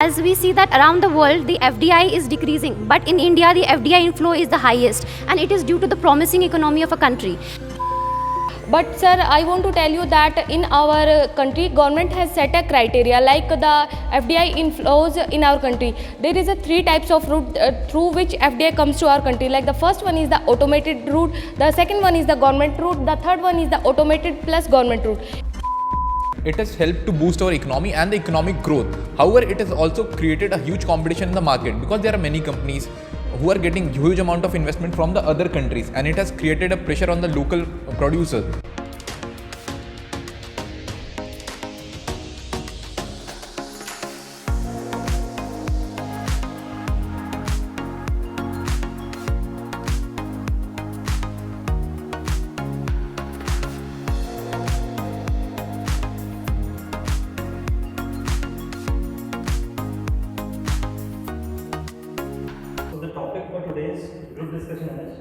As we see that around the world, the FDI is decreasing, but in India, the FDI inflow is the highest, and it is due to the promising economy of a country. But sir, I want to tell you that in our country, government has set a criteria like the FDI inflows in our country. There is a three types of route through which FDI comes to our country. Like the first one is the automated route, the second one is the government route, the third one is the automated plus government route. It has helped to boost our economy and the economic growth. However, it has also created a huge competition in the market because there are many companies who are getting huge amount of investment from the other countries, and it has created a pressure on the local producers. The topic for today's group discussion is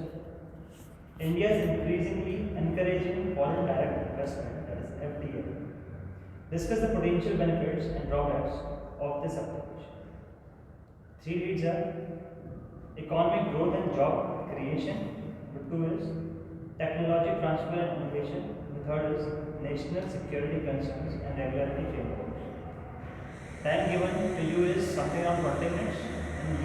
India is increasingly encouraging foreign direct investment, that is FDI. Discuss the potential benefits and drawbacks of this approach. Three leads are economic growth and job creation. The two is technology transfer and innovation. The third is national security concerns and regulatory frameworks. Time given to you is something around 20 minutes.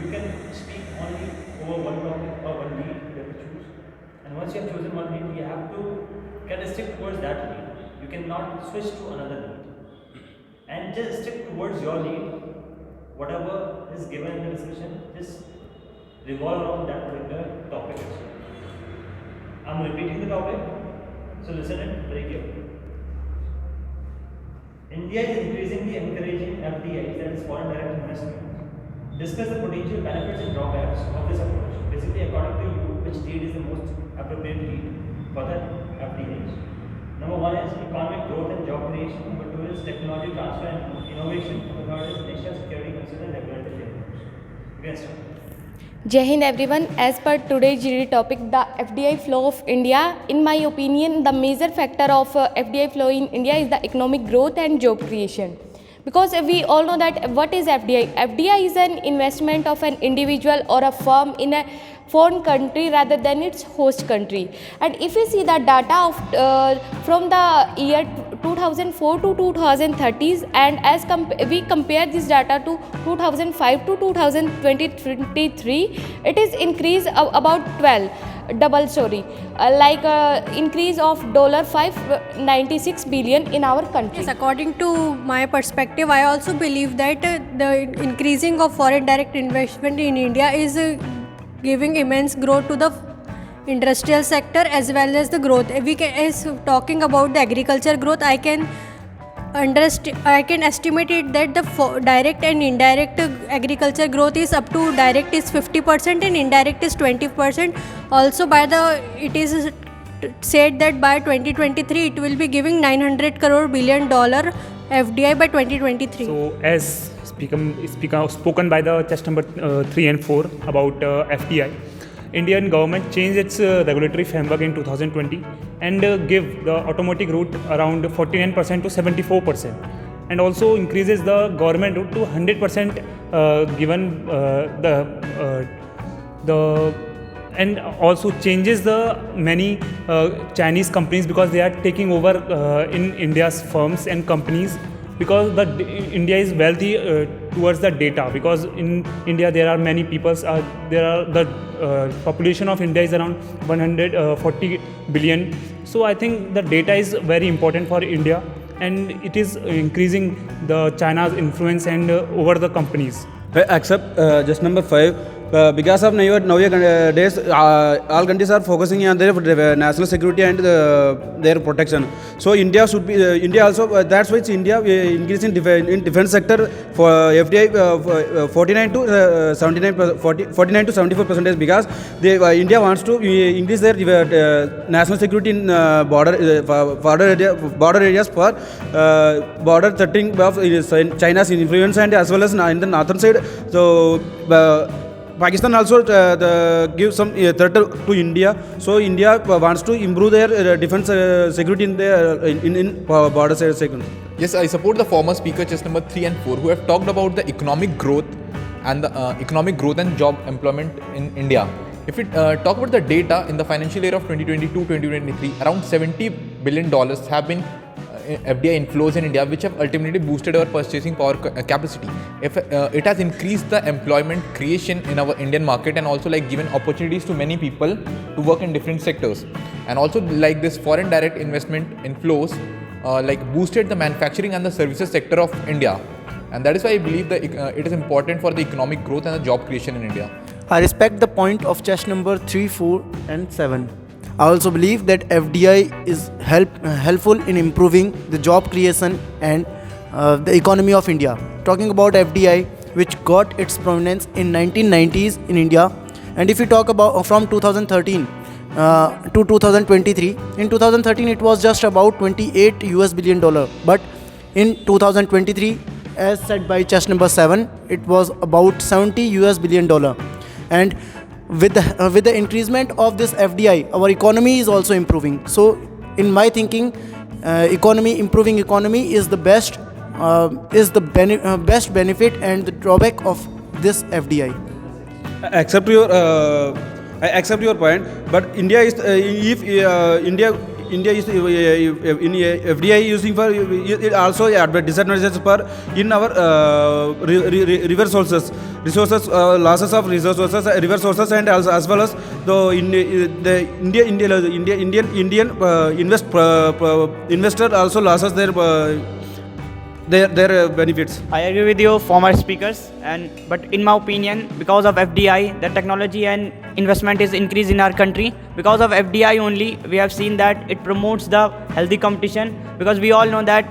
You can speak only over one topic or one lead you have to choose. And once you have chosen one lead, you have to kind of stick towards that lead. You cannot switch to another lead. And just stick towards your lead. Whatever is given in the discussion, just revolve around that particular topic itself. I'm repeating the topic, so listen it very carefully. India is increasingly encouraging FDIs, that is foreign direct investment. Discuss the potential benefits and drawbacks of this approach. Basically, according to you, which lead is the most appropriate lead for the FDIs? Number one is economic growth and job creation. Number two is technology transfer and innovation. Number third is national security concerns and regulatory frameworks. You can start. Jai Hind everyone. As per today's GD topic, the FDI flow of India, in my opinion, the major factor of FDI flow in India is the economic growth and job creation. Because we all know that what is FDI? FDI is an investment of an individual or a firm in a foreign country rather than its host country. And if we see the data of from the year 2004 to 2030s, and as we compare this data to 2005 to 2023, it is increase about 12. Double story, increase of $596 billion in our country. Yes, according to my perspective, I also believe that the increasing of foreign direct investment in India is giving immense growth to the industrial sector as well as the growth. As talking about the agriculture growth, I can estimate it that the direct and indirect agriculture growth is up to direct is 50% and indirect is 20%. Also, it is said that by 2023 it will be giving $900 billion FDI by 2023. So, as spoken by the test number 3 and 4 about FDI, Indian government changed its regulatory framework in 2020 and give the automatic route around 49% to 74%, and also increases the government route to 100% given and also changes the many Chinese companies because they are taking over in India's firms and companies, because India is wealthy towards the data, because in India there are many people, the population of India is around 140 billion. So I think the data is very important for India, and it is increasing the China's influence and over the companies. Except just number 5. Because of nowadays, all countries are focusing on their national security and their protection. So India should be India also. That's why India increasing in defense sector for FDI 49 to 74%, because India wants to increase their national security in border areas for border threatening of China's influence, and as well as in the northern side. So Pakistan also give some threat to India. So India wants to improve their defense security in their in border second. Yes, I support the former speaker, chess number 3 and 4, who have talked about the economic growth and the economic growth and job employment in India. If we talk about the data in the financial year of 2022-2023, around $70 billion have been FDI inflows in India, which have ultimately boosted our purchasing power capacity. If it has increased the employment creation in our Indian market and also like given opportunities to many people to work in different sectors, and also like this foreign direct investment inflows like boosted the manufacturing and the services sector of India, and that is why I believe that it is important for the economic growth and the job creation in India. I respect the point of chess number 3, 4 and 7. I also believe that FDI is helpful in improving the job creation and the economy of India. Talking about FDI, which got its prominence in 1990s in India, and if you talk about from 2013 to 2023, in 2013 it was just about $28 billion, but in 2023, as said by chess number 7, it was about $70 billion. And with the increasement of this FDI, our economy is also improving. So in my thinking, improving economy is the best best benefit and the drawback of this FDI. I accept your point, but India is if India is in FDI using for it also disadvantages for in our river resources losses of resources river sources, and as well as the Indian investor also losses their benefits. I agree with you, former speakers, but in my opinion, because of FDI, the technology and investment is increased in our country. Because of FDI only, we have seen that it promotes the healthy competition. Because we all know that,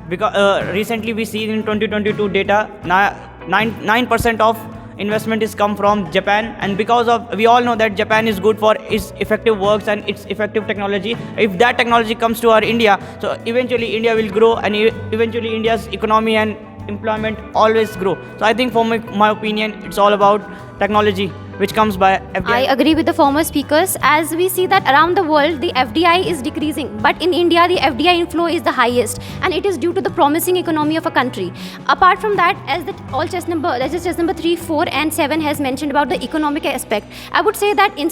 because recently we see in 2022 data, 9% of investment is come from Japan, and because of we all know that Japan is good for its effective works and its effective technology. If that technology comes to our India, so eventually India will grow, and eventually India's economy and employment always grow. So I think, for my opinion, it's all about technology which comes by FDI. I agree with the former speakers, as we see that around the world the FDI is decreasing, but in India the FDI inflow is the highest, and it is due to the promising economy of a country. Apart from that, as chess number 3, 4 and 7 has mentioned about the economic aspect, I would say that in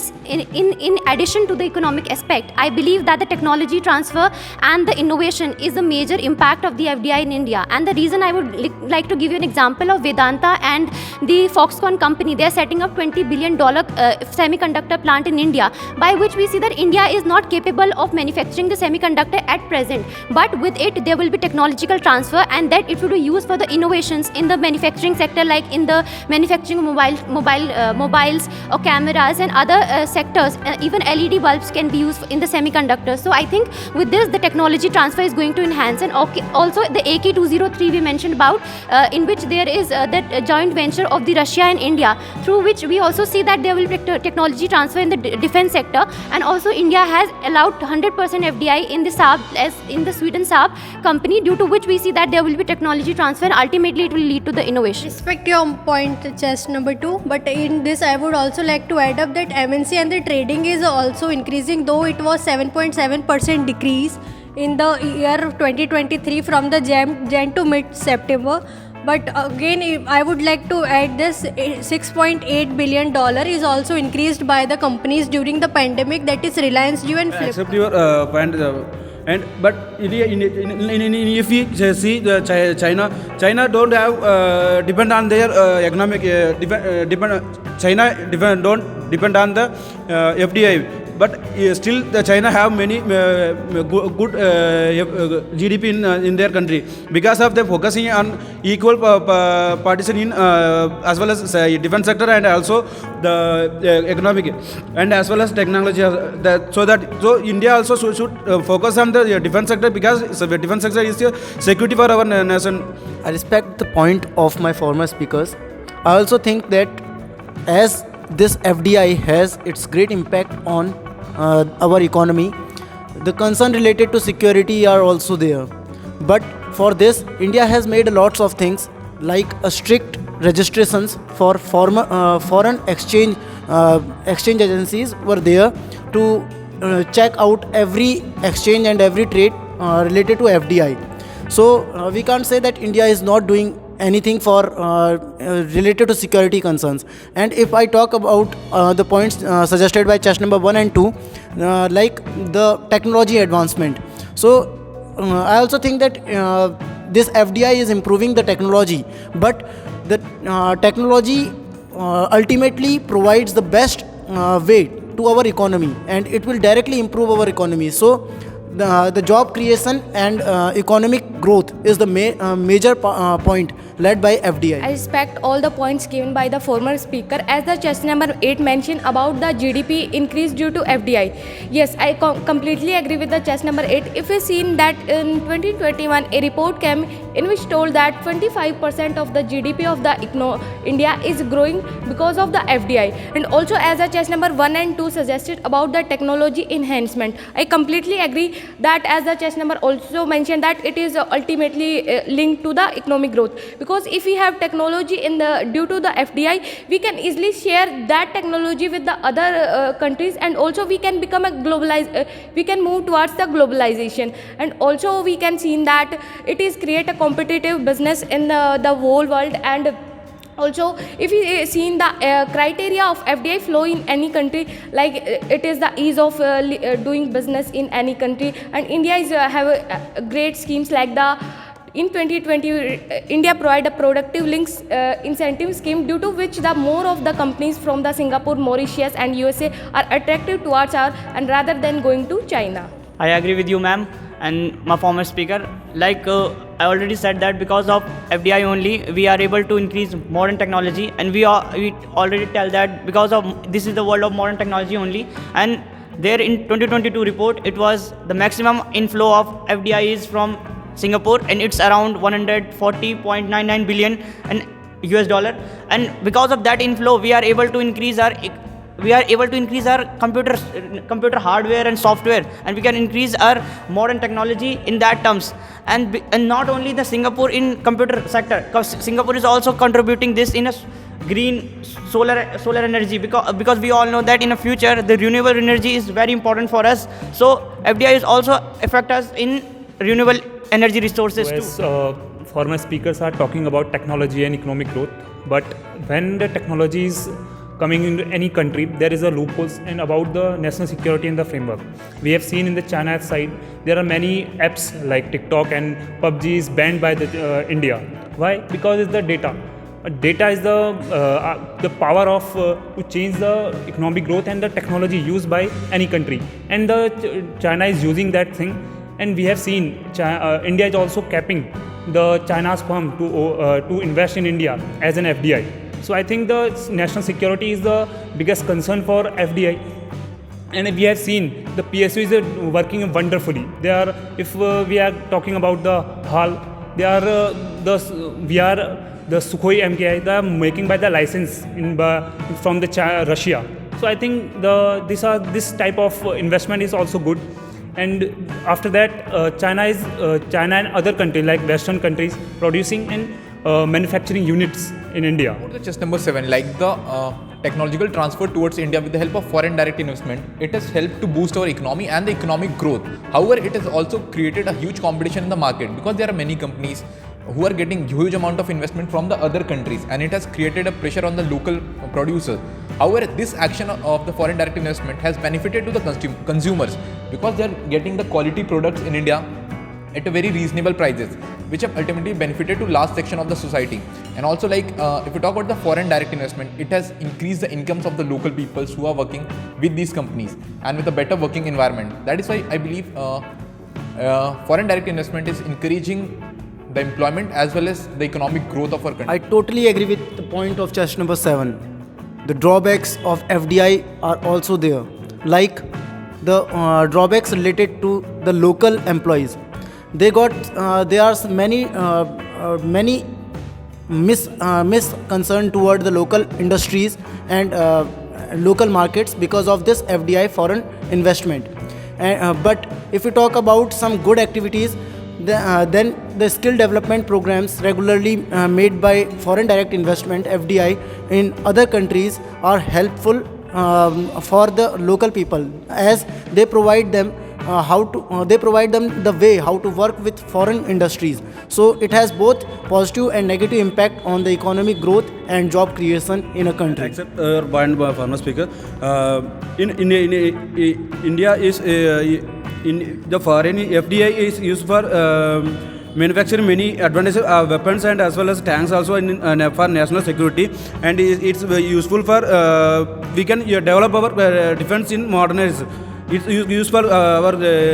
addition to the economic aspect, I believe that the technology transfer and the innovation is a major impact of the FDI in India. And the reason I would like to give you an example of Vedanta and the Foxconn company. They are setting up $20 billion semiconductor plant in India, by which we see that India is not capable of manufacturing the semiconductor at present, but with it there will be technological transfer, and that it will be used for the innovations in the manufacturing sector, like in the manufacturing mobiles or cameras and other sectors. Even LED bulbs can be used in the semiconductors. So I think with this the technology transfer is going to enhance. And also the AK-203 we mentioned about, in which there is that joint venture of the Russia and India, through which we also see that there will be technology transfer in the defense sector. And also India has allowed 100% FDI in the Saab, as in the Sweden Saab company, due to which we see that there will be technology transfer, and ultimately it will lead to the innovation. Respect your point, chess number 2, but in this I would also like to add up that MNC and the trading is also increasing, though it was 7.7% decrease in the year 2023 from the Jan to mid-September. But again, I would like to add this $6.8 billion is also increased by the companies during the pandemic, that is Reliance Jio and Flipkart. Accept your point, but if we see China don't have depend on their economic don't depend on the FDI. But still, China have many good GDP in their country, because of them focusing on equal partition in as well as defense sector, and also the economic and as well as technology. So India also should focus on the defense sector, because the defense sector is the security for our nation. I respect the point of my former speakers. I also think that as this FDI has its great impact on our economy, the concern related to security are also there. But for this, India has made lots of things, like a strict registrations for foreign exchange agencies were there to check out every exchange and every trade related to FDI. So we can't say that India is not doing anything for related to security concerns. And if I talk about the points suggested by chest number 1 and 2, like the technology advancement. So I also think that this FDI is improving the technology, but the technology ultimately provides the best way to our economy, and it will directly improve our economy. So the job creation and economic growth is the major point led by FDI. I respect all the points given by the former speaker. As the chest number 8 mentioned about the GDP increase due to FDI. Yes, I completely agree with the chest number 8. If we seen that in 2021 a report came in which told that 25% of the GDP of the India is growing because of the FDI. And also as the chest number 1 and 2 suggested about the technology enhancement. I completely agree that as the chest number also mentioned that it is ultimately linked to the economic growth. Because if we have technology due to the FDI, we can easily share that technology with the other countries, and also we can become we can move towards the globalization. And also we can see that it is create a competitive business in the whole world. And also, if we seen the criteria of FDI flow in any country, like it is the ease of doing business in any country, and India is have a great schemes like in 2020, India provide a productive links incentive scheme, due to which the more of the companies from the Singapore, Mauritius and USA are attractive towards our, and rather than going to China. I agree with you, ma'am, and my former speaker. Like I already said that because of FDI only, we are able to increase modern technology, and we already tell that because of this is the world of modern technology only. And there in 2022 report, it was the maximum inflow of FDI is from Singapore, and it's around 140.99 billion and US dollar. And because of that inflow, we are able to increase our computer hardware and software, and we can increase our modern technology in that terms. And not only the Singapore in computer sector, because Singapore is also contributing this in a green solar energy, because we all know that in the future the renewable energy is very important for us. So FDI is also affect us in renewable energy resources too. Former speakers are talking about technology and economic growth, but when the technology is coming into any country, there is a loopholes and about the national security and the framework. We have seen in the China side, there are many apps like TikTok and PUBG is banned by the India. Why? Because it's the data. Data is the power of to change the economic growth and the technology used by any country, and the China is using that thing. And we have seen India is also capping the China's firm to invest in India as an FDI. So I think the national security is the biggest concern for FDI. And we have seen the PSU is working wonderfully. They are, if we are talking about the HAL, they are the Sukhoi MKI. They are making by the license from the Russia. So I think this type of investment is also good. And after that, China and other countries like Western countries producing and manufacturing units in India. The chest number 7, like the technological transfer towards India with the help of foreign direct investment, it has helped to boost our economy and the economic growth. However, it has also created a huge competition in the market, because there are many companies who are getting huge amount of investment from the other countries, and it has created a pressure on the local producers. However, this action of the foreign direct investment has benefited to the consumers, because they are getting the quality products in India at a very reasonable prices, which have ultimately benefited to large section of the society. And also, like if you talk about the foreign direct investment, it has increased the incomes of the local peoples who are working with these companies and with a better working environment. That is why I believe foreign direct investment is encouraging the employment as well as the economic growth of our country. I totally agree with the point of chest number 7. The drawbacks of FDI are also there, like the drawbacks related to the local employees. There are many misconcern toward the local industries and local markets because of this FDI foreign investment. But if we talk about some good activities, then the skill development programs regularly made by foreign direct investment (FDI) in other countries are helpful for the local people, as they provide them they provide them the way how to work with foreign industries. So it has both positive and negative impact on the economic growth and job creation in a country. Except point by former speaker, in India is in the foreign FDI is used for manufacturing many advanced weapons and as well as tanks also for national security, and it's useful for we can develop our defense in modernized. It's used for our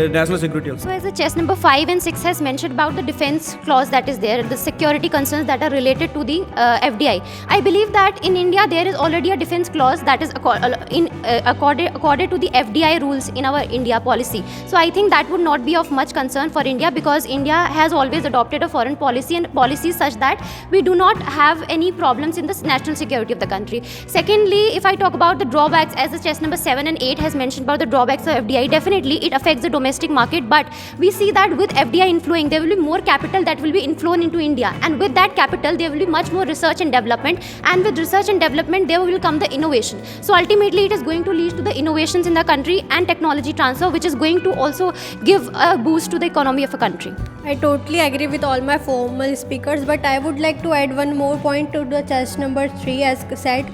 national security also. So as the chess number 5 and 6 has mentioned about the defense clause that is there, the security concerns that are related to the FDI. I believe that in India there is already a defense clause that is accorded to the FDI rules in our India policy. So I think that would not be of much concern for India, because India has always adopted a foreign policy and policies such that we do not have any problems in the national security of the country. Secondly, if I talk about the drawbacks, as the chess number 7 and 8 has mentioned about the drawbacks of FDI, definitely it affects the domestic market, but we see that with FDI inflowing, there will be more capital that will be inflown into India, and with that capital there will be much more research and development, and with research and development there will come the innovation. So ultimately it is going to lead to the innovations in the country and technology transfer, which is going to also give a boost to the economy of a country. I totally agree with all my formal speakers, but I would like to add one more point to the chess number 3, as said.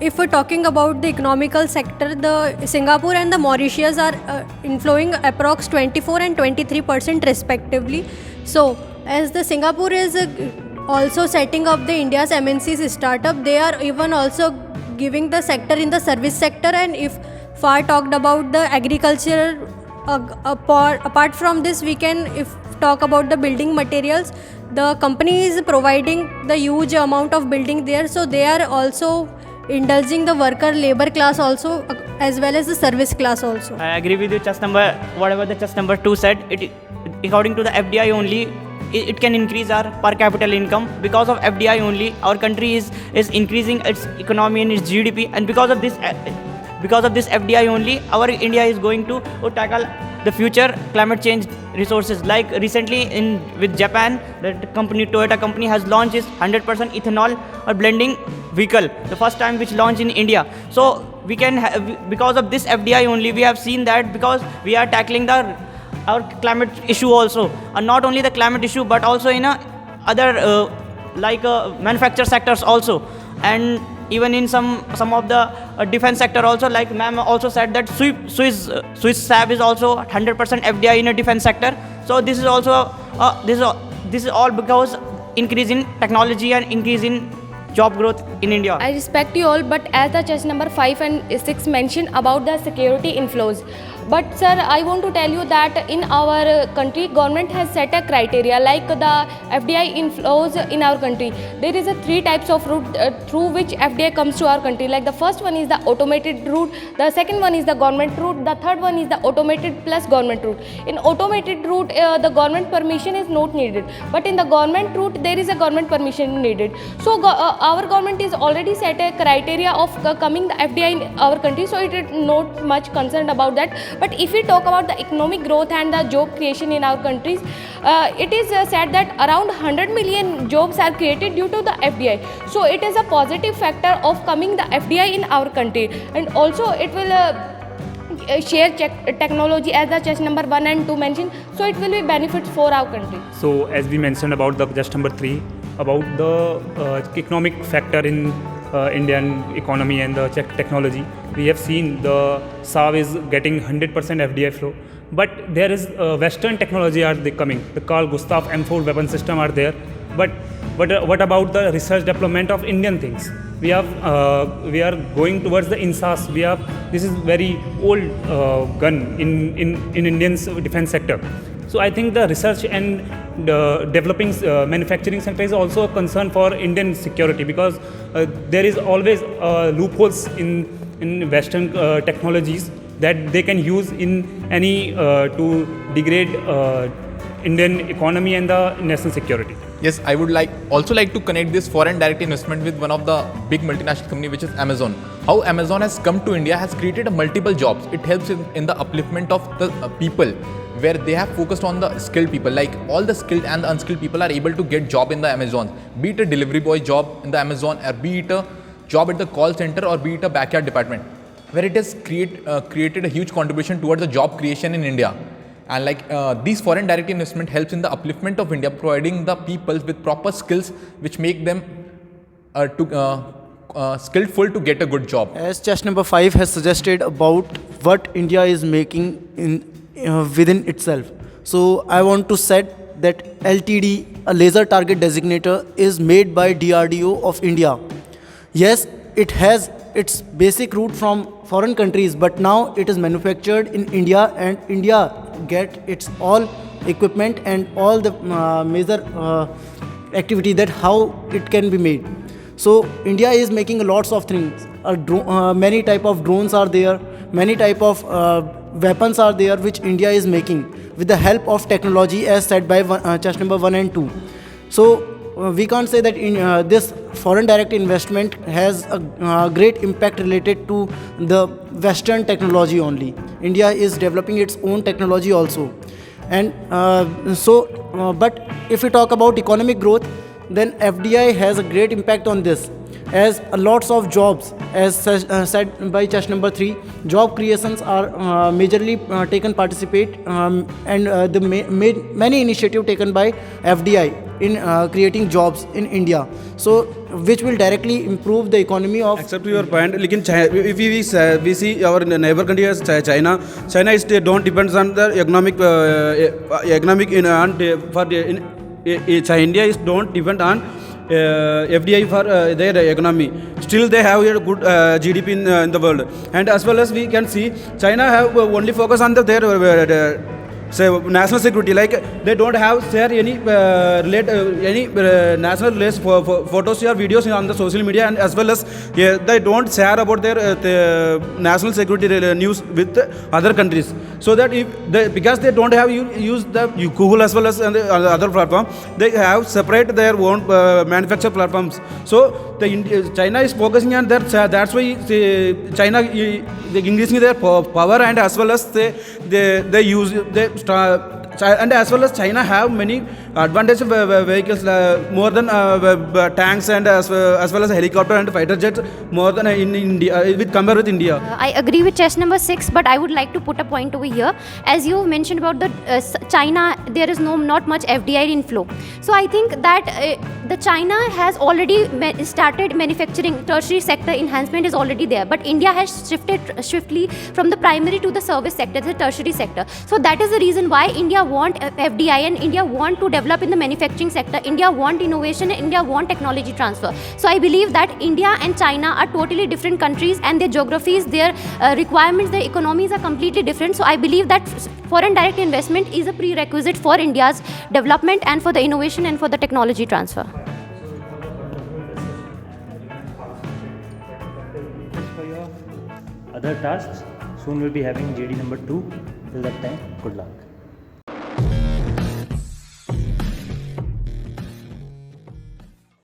If we're talking about the economical sector, the Singapore and the Mauritius are inflowing approx 24 and 23% respectively. So as the Singapore is also setting up the India's MNCs startup, they are even also giving the sector in the service sector. And if far talked about the agriculture, apart from this, we can if talk about the building materials, the company is providing the huge amount of building there, so they are also indulging the worker labor class also, as well as the service class also. I agree with you, whatever the chess number 2 said. It according to the FDI only, it can increase our per capita income. Because of FDI only, our country is increasing its economy and its GDP, and because of this FDI only, our India is going to tackle the future climate change resources. Like recently with Japan, the Toyota company has launched its 100% ethanol or blending vehicle, the first time which launched in India. So we can because of this FDI only, we have seen that, because we are tackling our climate issue also, and not only the climate issue but also in other manufacture sectors also, and even in some of the defense sector also. Like ma'am also said that Swiss SAB is also 100% FDI in a defense sector. So this is also this is all because increase in technology and increase in job growth in India. I respect you all, but as the chess number 5 and 6 mentioned about the security inflows. But sir, I want to tell you that in our country, government has set a criteria like the FDI inflows in our country. There is a 3 types of route through which FDI comes to our country. Like the first one is the automated route, the second one is the government route, the third one is the automated plus government route. In automated route, the government permission is not needed, but in the government route, there is a government permission needed. So our government is already set a criteria of coming the FDI in our country, so it is not much concerned about that. But if we talk about the economic growth and the job creation in our countries, it is said that around 100 million jobs are created due to the FDI. So it is a positive factor of coming the FDI in our country, and also it will share technology, as the chess number 1 and 2 mentioned. So it will be benefits for our country. So as we mentioned about the chess number 3, about the economic factor in Indian economy and the technology, we have seen the SAV is getting 100% FDI flow, but there is Western technology are coming. The Carl Gustav M4 weapon system are there, but what about the research development of Indian things? We are going towards the INSAS. This is very old gun in Indian's defense sector. So I think the research and developing manufacturing sector is also a concern for Indian security, because there is always loopholes in Western technologies that they can use in any to degrade Indian economy and the national security. Yes, I would also like to connect this foreign direct investment with one of the big multinational company, which is Amazon. How Amazon has come to India has created multiple jobs. It helps in the upliftment of the people, where they have focused on the skilled people. Like all the skilled and the unskilled people are able to get job in the Amazon, be it a delivery boy job in the Amazon, or be it a job at the call center, or be it a backyard department, where it has created a huge contribution towards the job creation in India. And these foreign direct investment helps in the upliftment of India, providing the people with proper skills which make them skillful to get a good job. As chest number 5 has suggested about what India is making within itself. So I want to set that LTD, a laser target designator, is made by DRDO of India. Yes, it has its basic root from foreign countries, but now it is manufactured in India, and India get its all equipment and all the major activity that how it can be made. So India is making lots of things. Many type of drones are there, many type of weapons are there which India is making with the help of technology, as said by chest number 1 and 2. So we can't say that this foreign direct investment has a great impact related to the Western technology only. India is developing its own technology also. And but if we talk about economic growth, then FDI has a great impact on this, as lots of jobs, as said by chest number 3, job creations are majorly taken participate and the many initiative taken by FDI in creating jobs in India, so which will directly improve the economy of. Except to your point, if we see our neighbor country as China is don't depends on the economic India is don't depend on FDI for their economy. Still they have a good GDP in the world, and as well as we can see China have only focus on their national security. Like they don't have share any national related photos or videos on the social media, and as well as they don't share about their national security news with other countries. So that because they don't have use the Google as well as on the other platform, they have separate their own manufacture platforms. So China is focusing on that. That's why China increasing their power, and as well as they use and as well as China have many advantage vehicles, more than tanks, and as well as helicopter and fighter jets, more than in India compared with India. I agree with chest number 6, but I would like to put a point over here. As you mentioned about the China, there is not much FDI inflow. So I think that the China has already started manufacturing. Tertiary sector enhancement is already there, but India has shifted swiftly from the primary to the service sector, the tertiary sector. So that is the reason why India want FDI, and India want to develop in the manufacturing sector. India want innovation, and India want technology transfer. So I believe that India and China are totally different countries, and their geographies, their requirements, their economies are completely different. So I believe that foreign direct investment is a prerequisite for India's development and for the innovation and for the technology transfer. For your other tasks, soon we'll be having GD number 2. Till that time, good luck.